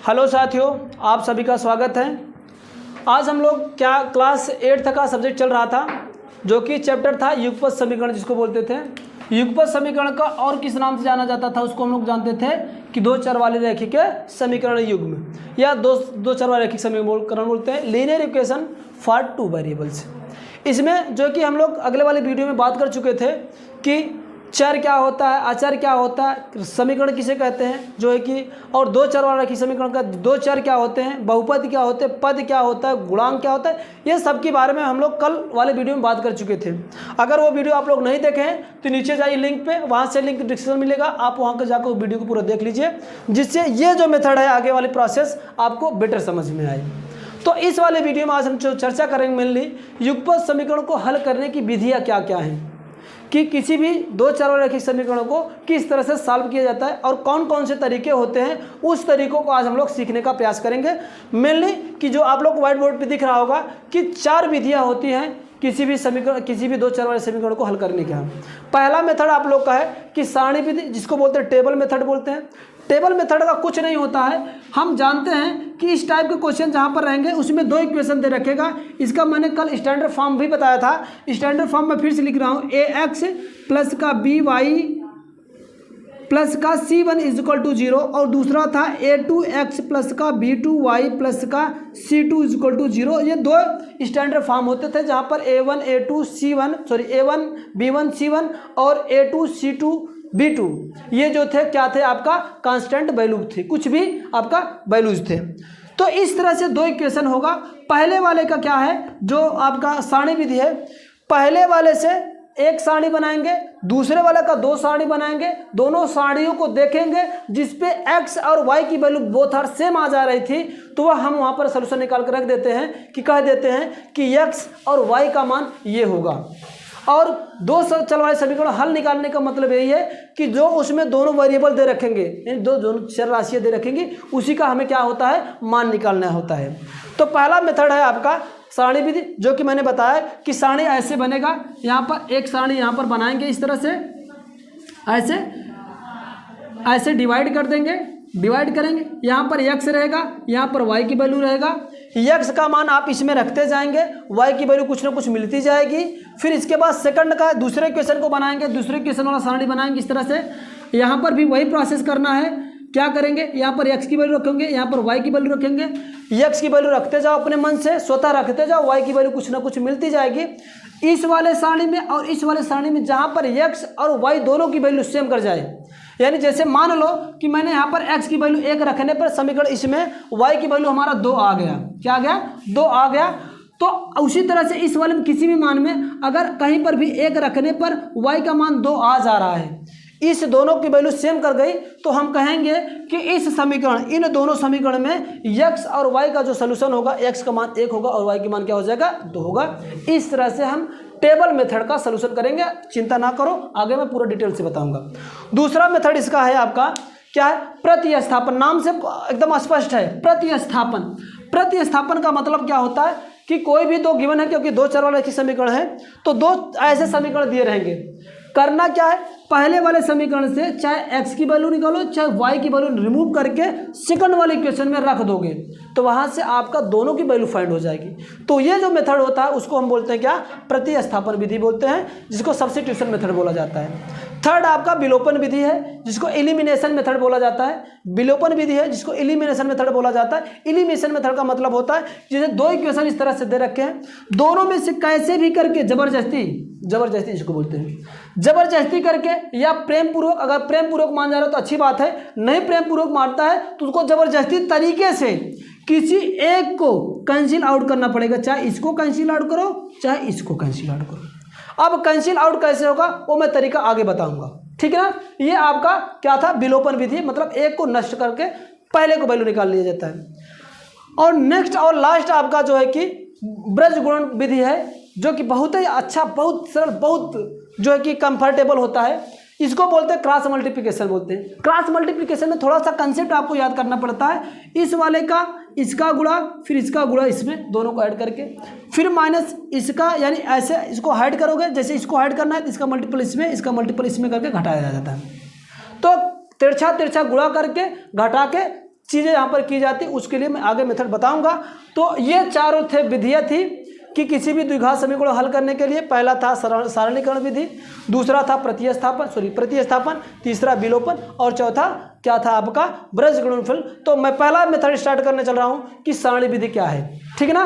Hello साथियों, आप सभी का स्वागत है। आज हम लोग क्लास 8 का सब्जेक्ट चल रहा था, जो कि चैप्टर था युगपत समीकरण, जिसको बोलते थे। युगपत समीकरण का और किस नाम से जाना जाता था, उसको हम लोग जानते थे कि दो चर वाले रैखिक समीकरण युग्म, या दो चर वाले रैखिक समीकरण बोलते हैं, linear equation for two variables. इसमें जो कि हम लोग अगले वाले वीडियो में बात कर चुके थे कि चर क्या होता है, अचर क्या होता है, समीकरण किसे कहते हैं, जो है कि और दो चर वाला रैखिक समीकरण का दो चर क्या होते हैं, बहुपद क्या होते हैं, पद क्या होता है, गुणांक क्या होता है, ये सब के बारे में हम लोग कल वाले वीडियो में बात कर चुके थे। अगर वो वीडियो आप लोग नहीं देखे हैं तो नीचे जाइए लिंक पे, वहाँ से लिंक डिस्क्रिप्शन मिलेगा, आप वहाँ पर जाकर वीडियो को पूरा देख लीजिए, जिससे ये जो मेथड है आगे वाली प्रोसेस आपको बेटर समझ में आए। तो इस वाले वीडियो में आज हम जो चर्चा करेंगे मेनली युगपत समीकरण को हल करने की विधियाँ क्या क्या हैं, कि किसी भी दो चर वाले रैखिक समीकरणों को किस तरह से सॉल्व किया जाता है और कौन कौन से तरीके होते हैं, उस तरीकों को आज हम लोग सीखने का प्रयास करेंगे। मेनली कि जो आप लोग व्हाइट बोर्ड पे दिख रहा होगा कि 4 विधियां होती हैं किसी भी दो चर वाले समीकरण को हल करने का। पहला मेथड आप लोग का है कि सारणी विधि, जिसको बोलते हैं टेबल मेथड बोलते हैं। टेबल मेथड का कुछ नहीं होता है, हम जानते हैं कि इस टाइप के क्वेश्चन जहाँ पर रहेंगे उसमें दो इक्वेशन दे रखेगा। इसका मैंने कल स्टैंडर्ड फॉर्म भी बताया था, स्टैंडर्ड फॉर्म में फिर से लिख रहा हूँ, ax प्लस का by प्लस का c1 इज इक्वल टू 0, और दूसरा था a2x प्लस का b2y प्लस का c2 इज इक्वल टू 0। ये दो स्टैंडर्ड फॉर्म होते थे, जहाँ पर a1 b1 c1 और a2 c2 b2 ये जो थे क्या थे, आपका कांस्टेंट वैल्यू थे, कुछ भी आपका वैल्यूज थे। तो इस तरह से दो इक्वेशन होगा। पहले वाले का क्या है, जो आपका सारणी विधि है, पहले वाले से एक सारणी बनाएंगे, दूसरे वाले का दो सारणी बनाएंगे, दोनों सारणियों को देखेंगे जिसपे x और y की वैल्यू बोथ आर सेम आ जा रही थी, तो वह हम वहाँ पर सोल्यूशन निकाल कर रख देते हैं कि कह देते हैं कि x और y का मान ये होगा। और दो चर वाले समीकरण हल निकालने का मतलब यही है कि जो उसमें दोनों वेरिएबल दे रखेंगे, यानी दोनों चर राशियाँ दे रखेंगी, उसी का हमें क्या होता है, मान निकालना होता है। तो पहला मेथड है आपका सारणी विधि, जो कि मैंने बताया कि सारणी ऐसे बनेगा, यहाँ पर एक सारणी यहाँ पर बनाएंगे, इस तरह से ऐसे डिवाइड कर देंगे, डिवाइड करेंगे, यहाँ पर x रहेगा, यहाँ पर y की वैल्यू रहेगा, x का मान आप इसमें रखते जाएंगे, y की वैल्यू कुछ ना कुछ मिलती जाएगी। फिर इसके बाद सेकंड का दूसरे क्वेश्चन को बनाएंगे, दूसरे क्वेश्चन वाला सारणी बनाएंगे इस तरह से। यहाँ पर भी वही प्रोसेस करना है, क्या करेंगे, यहाँ पर x की वैल्यू रखेंगे, यहाँ पर y की वैल्यू रखेंगे, x की वैल्यू रखते जाओ अपने मन से, स्वतः रखते जाओ, y की वैल्यू कुछ ना कुछ मिलती जाएगी। इस वाले सारणी में और इस वाले सारणी में जहाँ पर x और y दोनों की वैल्यू सेम कर जाए, यानी जैसे मान लो कि मैंने यहाँ पर x की वैल्यू 1 रखने पर समीकरण इसमें y की वैल्यू हमारा 2 आ गया, क्या आ गया, 2 आ गया। तो उसी तरह से इस वाले में किसी भी मान में अगर कहीं पर भी 1 रखने पर y का मान 2 आ जा रहा है, इस दोनों की वैल्यू सेम कर गई, तो हम कहेंगे कि इस समीकरण, इन दोनों समीकरण में x और y का जो सलूशन होगा, x का मान 1 होगा और y का मान क्या हो जाएगा, 2 होगा। इस तरह से हम टेबल मेथड का सलूशन करेंगे, चिंता ना करो, आगे मैं पूरा डिटेल से बताऊंगा। दूसरा मेथड इसका है आपका, क्या है, प्रतिस्थापन। नाम से एकदम स्पष्ट है, प्रतिस्थापन। प्रतिस्थापन का मतलब क्या होता है कि कोई भी दो गिवन है, क्योंकि दो चर वाले रैखिक समीकरण है, तो दो ऐसे समीकरण दिए रहेंगे। करना क्या है, पहले वाले समीकरण से चाहे x की वैल्यू निकालो, चाहे y की वैल्यू रिमूव करके सेकंड वाले इक्वेशन में रख दोगे, तो वहां से आपका दोनों की वैल्यू फाइंड हो जाएगी। तो ये जो मेथड होता है उसको हम बोलते हैं क्या, प्रतिस्थापन विधि बोलते हैं, जिसको सब्स्टिट्यूशन मेथड बोला जाता है। थर्ड आपका विलोपन विधि है, जिसको एलिमिनेशन मेथड बोला जाता है। विलोपन विधि है जिसको एलिमिनेशन मेथड बोला जाता है। एलिमिनेशन मेथड का मतलब होता है जैसे दो इक्वेशन इस तरह से दे रखे हैं, दोनों में से कैसे भी करके जबरदस्ती जिसको बोलते हैं, जबरदस्ती करके या प्रेम पूर्वक, अगर प्रेम पूर्वक मान जा रहा है तो अच्छी बात है, नहीं प्रेम पूर्वक मानता है तो उसको जबरदस्ती तरीके से किसी एक को कैंसिल आउट करना पड़ेगा, चाहे इसको कैंसिल आउट करो चाहे इसको कैंसिल आउट करो। अब कैंसिल आउट कैसे होगा वो मैं तरीका आगे बताऊंगा, ठीक है ना। ये आपका क्या था, विलोपन विधि, मतलब एक को नष्ट करके पहले को वैल्यू निकाल लिया जाता है। और नेक्स्ट और लास्ट आपका जो है कि ब्रज गुणन विधि है, जो कि बहुत ही अच्छा, बहुत सरल, बहुत जो है कि कंफर्टेबल होता है। इसको बोलते हैं क्रॉस मल्टीप्लिकेशन बोलते हैं। क्रॉस मल्टीप्लिकेशन में थोड़ा सा कंसेप्ट आपको याद करना पड़ता है, इस वाले का इसका गुणा फिर इसका गुणा, इसमें दोनों को ऐड करके फिर माइनस इसका, यानी ऐसे इसको हाइड करोगे, जैसे इसको हाइड करना है तो इसका मल्टीपल इसमें, इसका मल्टीपल इसमें करके घटाया जाता है। तो तिरछा तिरछा गुणा करके घटा के चीज़ें यहाँ पर की जाती, उसके लिए मैं आगे मेथड बताऊंगा। तो ये चारों थे विधियाँ थी कि किसी भी द्विघात समीकरण हल करने के लिए। पहला था सारणीकरण विधि, दूसरा था प्रतिस्थापन, तीसरा विलोपन, और चौथा क्या था आपका ब्रज गुणनफल। तो मैं पहला मेथड स्टार्ट करने चल रहा हूँ कि सारणी विधि क्या है, ठीक है ना।